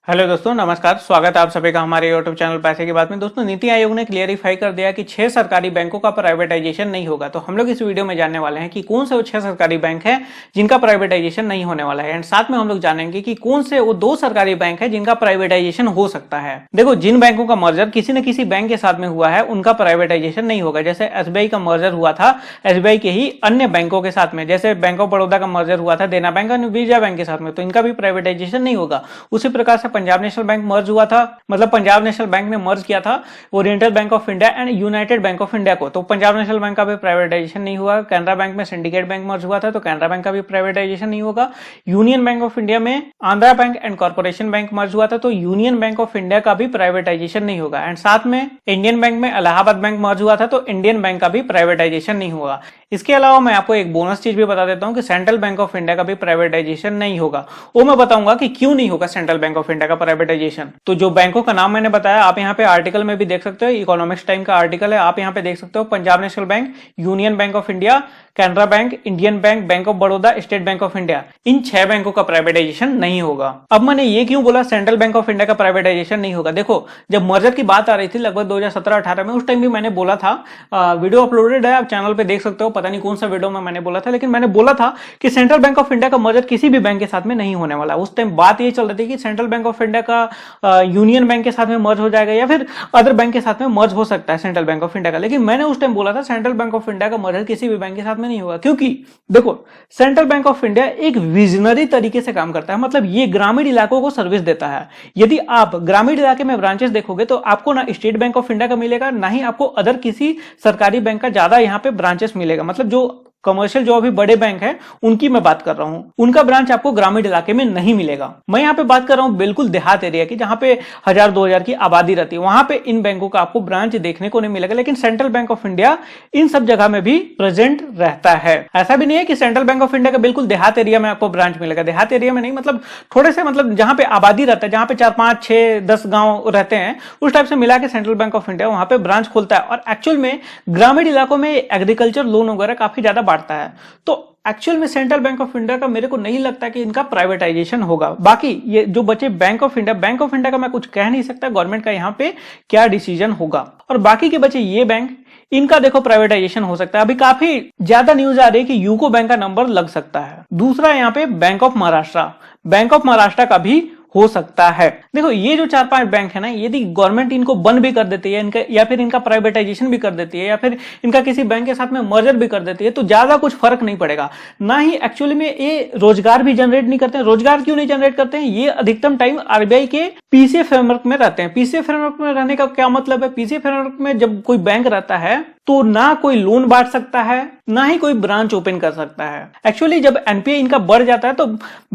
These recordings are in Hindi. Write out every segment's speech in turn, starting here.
हेलो दोस्तों, नमस्कार। स्वागत है आप सभी का हमारे यूट्यूब चैनल पैसे की बात में। दोस्तों, नीति आयोग ने क्लियरिफाई कर दिया कि 6 सरकारी बैंकों का प्राइवेटाइजेशन नहीं होगा। तो हम लोग इस वीडियो में जानने वाले हैं कि कौन से वो 6 सरकारी बैंक हैं जिनका प्राइवेटाइजेशन नहीं होने वाला है, एंड साथ में हम लोग जानेंगे कि कौन से वो 2 सरकारी बैंक है जिनका प्राइवेटाइजेशन हो सकता है। देखो, जिन बैंकों का मर्जर किसी न किसी बैंक के साथ में हुआ है उनका प्राइवेटाइजेशन नहीं होगा। जैसे एसबीआई का मर्जर हुआ था एसबीआई के ही अन्य बैंकों के साथ में, जैसे बैंक ऑफ बड़ौदा का मर्जर हुआ था देना बैंक और विजया बैंक के साथ में, तो इनका भी प्राइवेटाइजेशन नहीं होगा। उसी प्रकार से पंजाब नेशनल बैंक मर्ज हुआ था, मतलब पंजाब नेशनल बैंक ने मर्ज किया था oriental bank of India and United bank of India को, तो पंजाब नेशनल बैंक का भी प्राइवेटाइजेशन नहीं हुआ। कैनरा बैंक में सिंडिकेट बैंक मर्ज हुआ था, तो कैनरा बैंक का भी प्राइवेटाइजेशन नहीं होगा। यूनियन बैंक ऑफ इंडिया में Andhra bank and corporation bank मर्ज हुआ था, तो यूनियन बैंक ऑफ इंडिया का भी प्राइवेटाइजेशन नहीं होगा। एंड साथ में इंडियन बैंक में इलाहाबाद बैंक मर्ज हुआ था, तो इंडियन बैंक का भी प्राइवेटाइजेशन नहीं होगा। इसके अलावा मैं आपको एक बोनस चीज भी बता देता हूं कि सेंट्रल बैंक ऑफ इंडिया का भी प्राइवेटाइजेशन नहीं होगा। वो मैं बताऊंगा कि क्यों नहीं होगा सेंट्रल बैंक ऑफ इंडिया का प्राइवेटाइजेशन। तो जो बैंकों का नाम मैंने बताया, आप यहाँ पे आर्टिकल में भी देख सकते हो, इकोनॉमिक्स टाइम का आर्टिकल है, आप यहाँ पे देख सकते हो। Punjab national bank, union bank of India, Canara bank, Indian bank, bank of Baroda, state bank of India, इन 6 बैंकों का प्राइवेटाइजेशन नहीं होगा। अब मैंने ये क्यों बोला सेंट्रल बैंक ऑफ इंडिया का प्राइवेटाइजेशन नहीं होगा? देखो, जब मर्जर की बात आ रही थी लगभग 2017-18 में, उस टाइम भी मैंने बोला था, वीडियो अपलोडेड है, आप चैनल पे देख सकते हो, पता नहीं कौन सा वीडियो में मैंने बोला था, लेकिन मैंने बोला था कि सेंट्रल बैंक ऑफ इंडिया का मर्जर किसी भी बैंक के साथ में नहीं होने वाला। उस टाइम बात ये चल रही थी कि सेंट्रल बैंक ऑफ इंडिया का यूनियन बैंक के साथ में मर्ज हो जाएगा या फिर अदर बैंक के साथ में मर्ज हो सकता है सेंट्रल बैंक ऑफ इंडिया का, लेकिन मैंने उस टाइम बोला था सेंट्रल बैंक ऑफ इंडिया का मर्जर किसी भी बैंक के साथ में नहीं होगा। क्योंकि देखो, सेंट्रल बैंक ऑफ इंडिया एक विजनरी तरीके से काम करता है, मतलब ये ग्रामीण इलाकों को सर्विस देता है। यदि आप ग्रामीण इलाके में ब्रांचेस देखोगे तो आपको ना स्टेट बैंक ऑफ इंडिया का मिलेगा, ना ही आपको अदर किसी सरकारी बैंक का ज्यादा यहाँ पे ब्रांचेस मिलेगा। मतलब जो कमर्शियल जो अभी बड़े बैंक हैं उनकी मैं बात कर रहा हूं, उनका ब्रांच आपको ग्रामीण इलाके में नहीं मिलेगा। मैं यहाँ पे बात कर रहा हूं बिल्कुल देहात एरिया की, जहां पे 1000-2000 की आबादी रहती है, वहां पे इन बैंकों का आपको ब्रांच देखने को नहीं मिलेगा। लेकिन सेंट्रल बैंक ऑफ इंडिया इन सब जगह में भी प्रेजेंट रहता है। ऐसा भी नहीं है कि सेंट्रल बैंक ऑफ इंडिया का बिल्कुल देहात एरिया में आपको ब्रांच मिलेगा। देहात एरिया में नहीं, मतलब थोड़े से, मतलब जहां पे आबादी रहता है, जहां पे 4, 5, 6, 10 गांव रहते हैं, उस टाइप से मिला के सेंट्रल बैंक ऑफ इंडिया वहां पे ब्रांच खोलता है। और एक्चुअल में ग्रामीण इलाकों में एग्रीकल्चर लोन वगैरह काफी ज्यादा बांटता है। तो एक्चुअल में सेंट्रल बैंक ऑफ इंडिया का मेरे को नहीं लगता कि इनका प्राइवेटाइजेशन होगा। बाकी ये जो बचे बैंक ऑफ इंडिया का मैं कुछ कह नहीं सकता गवर्नमेंट का यहाँ पे क्या डिसीजन होगा। और बाकी के बचे ये बैंक, इनका देखो प्राइवेटाइजेशन हो सकता है। अभी काफी ज्यादा न्यूज आ रही है कि यूको बैंक का नंबर लग सकता है। दूसरा यहाँ पे बैंक ऑफ महाराष्ट्र का भी हो सकता है। देखो, ये जो 4-5 बैंक है ना, यदि गवर्नमेंट इनको बंद भी कर देती है इनका, या फिर इनका प्राइवेटाइजेशन भी कर देती है, या फिर इनका किसी बैंक के साथ में मर्जर भी कर देती है, तो ज्यादा कुछ फर्क नहीं पड़ेगा। ना ही एक्चुअली में ये रोजगार भी जनरेट नहीं करते हैं। रोजगार क्यों नहीं जनरेट करते हैं? ये अधिकतम टाइम आरबीआई के पीसीए फ्रेमवर्क में रहते हैं। पीसीए फ्रेमवर्क में रहने का क्या मतलब है? पीसीए फ्रेमवर्क में जब कोई बैंक रहता है तो ना कोई लोन बांट सकता है, ना ही कोई ब्रांच ओपन कर सकता है। एक्चुअली जब एनपीए इनका बढ़ जाता है तो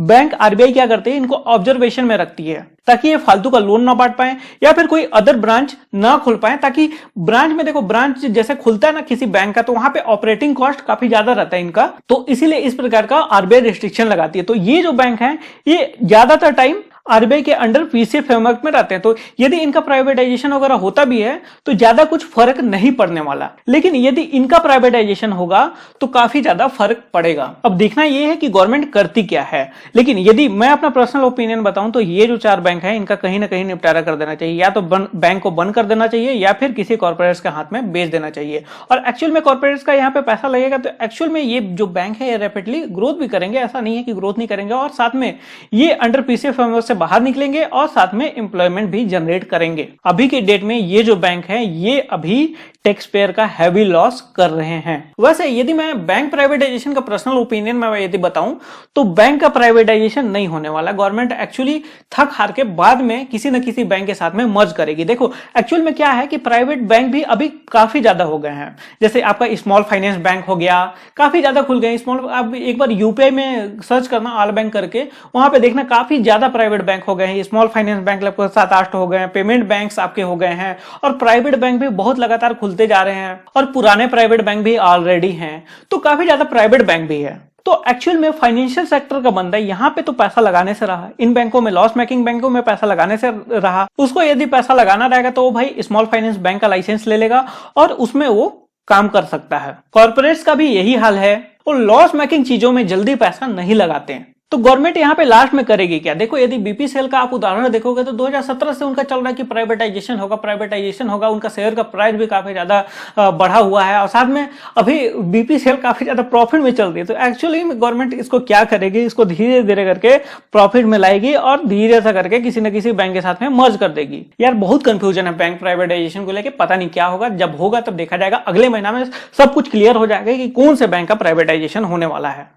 बैंक आरबीआई क्या करते हैं, इनको ऑब्जर्वेशन में रखती है ताकि ये फालतू का लोन ना बांट पाए या फिर कोई अदर ब्रांच ना खुल पाए। ताकि ब्रांच में, देखो, ब्रांच जैसे खुलता है ना किसी बैंक का, तो वहां पे ऑपरेटिंग कॉस्ट काफी ज्यादा रहता है इनका, तो इसीलिए इस प्रकार का आरबीआई रिस्ट्रिक्शन लगाती है। तो ये जो बैंक है ये ज्यादातर टाइम आरबीआई के अंडर पीसीए फ्रेमवर्क में रहते हैं। तो यदि इनका प्राइवेटाइजेशन वगैरह होता भी है तो ज्यादा कुछ फर्क नहीं पड़ने वाला। लेकिन यदि इनका प्राइवेटाइजेशन होगा तो काफी ज्यादा फर्क पड़ेगा। अब देखना यह है कि गवर्नमेंट करती क्या है। लेकिन यदि मैं अपना पर्सनल ओपिनियन बताऊं तो ये जो 4 बैंक है इनका कहीं ना कहीं निपटारा कर देना चाहिए। या तो बैंक को बंद कर देना चाहिए या फिर किसी कॉर्पोरेट्स के हाथ में बेच देना चाहिए। और एक्चुअल में कॉर्पोरेट्स का यहाँ पे पैसा लगेगा तो एक्चुअल में ये जो बैंक है ये रैपिडली ग्रोथ भी करेंगे। ऐसा नहीं है कि ग्रोथ नहीं करेंगे, और साथ में ये अंडर पीसीए फ्रेमवर्क बाहर निकलेंगे और साथ में एम्प्लॉयमेंट भी जनरेट करेंगे। अभी के डेट में ये जो बैंक है ये अभी टैक्स पेयर का हैवी लॉस कर रहे हैं। वैसे यदि मैं बैंक प्राइवेटाइजेशन का पर्सनल ओपिनियन में यदि बताऊं तो बैंक का प्राइवेटाइजेशन नहीं होने वाला। गवर्नमेंट एक्चुअली थक हार के बाद में किसी न किसी बैंक के साथ में मर्ज करेगी। देखो, एक्चुअल में क्या है कि प्राइवेट बैंक भी अभी काफी ज्यादा हो गए हैं। जैसे आपका स्मॉल फाइनेंस बैंक हो गया, काफी ज्यादा खुल गए स्मॉल। आप एक बार यूपीआई में सर्च करना ऑल बैंक करके, वहां पे देखना काफी ज्यादा प्राइवेट बैंक हो गए हैं। स्मॉल फाइनेंस बैंक लगभग 7-8 हो गए हैं, पेमेंट बैंक्स आपके हो गए हैं, और प्राइवेट बैंक भी बहुत लगातार खुलते जा रहे हैं, और पुराने प्राइवेट बैंक भी ऑलरेडी हैं। तो काफी ज्यादा प्राइवेट बैंक भी है। तो एक्चुअल में फाइनेंशियल सेक्टर का बंदा यहाँ पे तो पैसा लगाने से रहा, इन बैंकों में, लॉस मेकिंग बैंकों में पैसा लगाने से रहा। उसको यदि पैसा लगाना रहेगा तो वो भाई स्मॉल फाइनेंस बैंक का लाइसेंस ले लेगा और उसमें वो काम कर सकता है। कॉर्पोरेट्स का भी यही हाल है, वो लॉस मेकिंग चीजों में जल्दी पैसा नहीं लगाते हैं। तो गवर्नमेंट यहाँ पे लास्ट में करेगी क्या? देखो, यदि बीपीसीएल का आप उदाहरण देखोगे तो 2017 से उनका चल रहा है कि प्राइवेटाइजेशन होगा, उनका शेयर का प्राइस भी काफी ज्यादा बढ़ा हुआ है और साथ में अभी बीपीसीएल काफी ज्यादा प्रॉफिट में चल रही है। तो एक्चुअली गवर्नमेंट इसको क्या करेगी, इसको धीरे धीरे करके प्रॉफिट में लाएगी और धीरे से करके किसी न किसी बैंक के साथ में मर्ज कर देगी। यार बहुत कंफ्यूजन है बैंक प्राइवेटाइजेशन को लेकर, पता नहीं क्या होगा। जब होगा तब देखा जाएगा, अगले महीना में सब कुछ क्लियर हो जाएगा कि कौन से बैंक का प्राइवेटाइजेशन होने वाला है।